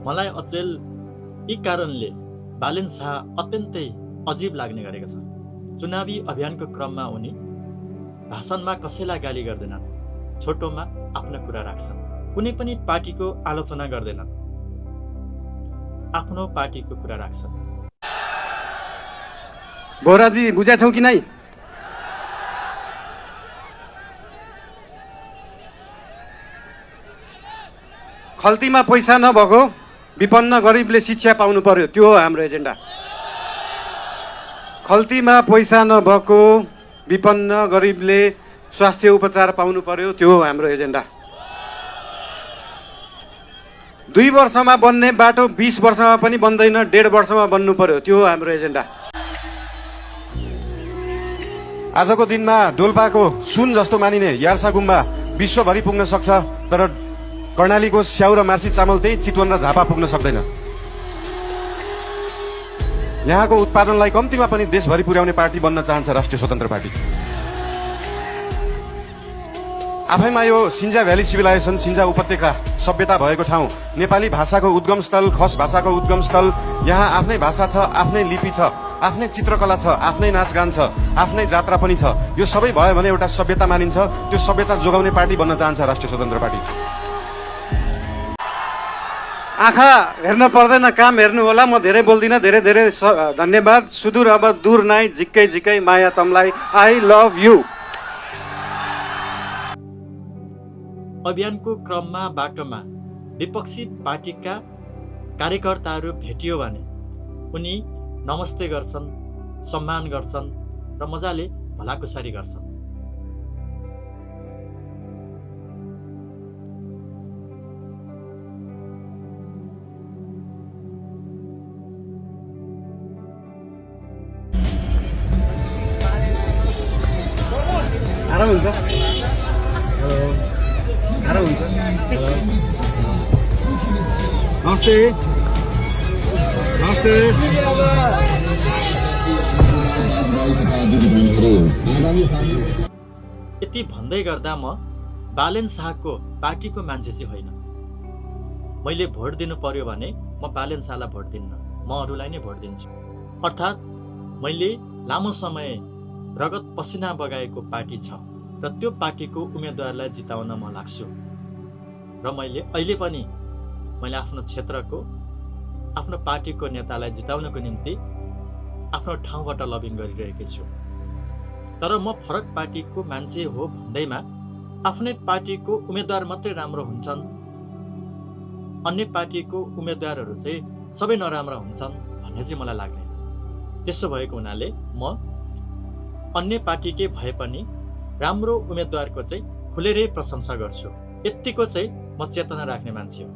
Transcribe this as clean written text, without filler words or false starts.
मलाई अचेल यी कारणले बालेन शाह अत्यन्तै अजीब लाग्ने गरेका छन्। चुनावी अभियानको क्रममा उनी भाषणमा कसैलाई गाली गर्दैनन्, छोटोमा आफ्नो कुरा राख्छन्। कुनै पनि पार्टीको आलोचना गर्दैनन्, आफ्नो पार्टीको कुरा राख्छन्। बोहराजी बुझाछौ कि नै? खल्तीमा पैसा नभएको विपन्न गरिबले शिक्षा पाउनु पर्यो, त्यो हो हाम्रो एजेन्डा। खल्तीमा पैसा नभएको विपन्न गरिबले स्वास्थ्य उपचार पाउनु पर्यो, त्यो हो हाम्रो एजेन्डा। 2 वर्षमा बन्ने बाटो 20 वर्षमा पनि बन्दैन, 1.5 वर्षमा बन्नु पर्यो, त्यो हो हाम्रो एजेन्डा। आजको दिनमा डोल्पाको सुन जस्तो मानिने यार्सा गुम्बा विश्वभरि पुग्न सक्छ, तर कर्णालीको स्याउ र मार्सी चामल त्यही चितवन र झापा पुग्न सक्दैन। यहाँको उत्पादनलाई कम्तीमा पनि देशभरि पुर्याउने पार्टी बन्न चाहन्छ राष्ट्रिय स्वतन्त्र पार्टी। आफैमा यो सिन्जा भ्याली सिभिलाइजेसन, सिन्जा उपत्यका सभ्यता भएको ठाउँ, नेपाली भाषाको उद्गम स्थल, खस भाषाको उद्गम स्थल। यहाँ आफ्नै भाषा छ, आफ्नै लिपि छ, आफ्नै चित्रकला छ, आफ्नै नाचगान छ, आफ्नै जात्रा पनि छ। यो सबै भयो भने एउटा सभ्यता मानिन्छ। त्यो सभ्यता जोगाउने पार्टी बन्न चाहन्छ राष्ट्रिय स्वतन्त्र पार्टी। आँखा हेर्न पर्दैन, काम हेर्नु होला। म धेरै बोल्दिनँ। धेरै धेरै धन्यवाद। सुदूर अब दूर नाइ, झिक्कै झिक्कै माया तमलाई। I love you. अभियानको क्रममा बाटोमा विपक्षी पार्टीका कार्यकर्ताहरू भेटियो भने उनी नमस्ते गर्छन्, सम्मान गर्छन् र मजाले भलाकुसारी गर्छन्। आराम हुन्छ, आराम हुन्छ। नमस्ते नमस्ते। यति भन्दै गर्दा म बालेन शाहको पार्टीको मान्छे चाहिँ होइन। मैले भोट दिनु पर्यो भने म बालेन शाहलाई भोट दिन्न, म अरूलाई नै भोट दिन्छु। अर्थात् मैले लामो समय रगत पसिना बगाएको पार्टी छ र त्यो पार्टीको उम्मेदवारलाई जिताउन म लाग्छु। र मैले अहिले पनि मैले आफ्नो क्षेत्रको, आफ्नो पार्टीको नेतालाई जिताउनको निम्ति आफ्नो ठाउँबाट लबिङ गरिरहेको छु। तर म फरक पार्टीको मान्छे हो भन्दैमा आफ्नै पार्टीको उम्मेदवार मात्रै राम्रो हुन्छन्, अन्य पार्टीको उम्मेदवारहरू चाहिँ सबै नराम्रा हुन्छन् भन्ने चाहिँ मलाई लाग्दैन। त्यसो भएको हुनाले म अन्य पार्टीकै भए पनि राम्रो उम्मेदवारको चाहिँ खुलेरै प्रशंसा गर्छु। यत्तिको चाहिँ म चेतना राख्ने मान्छे हो।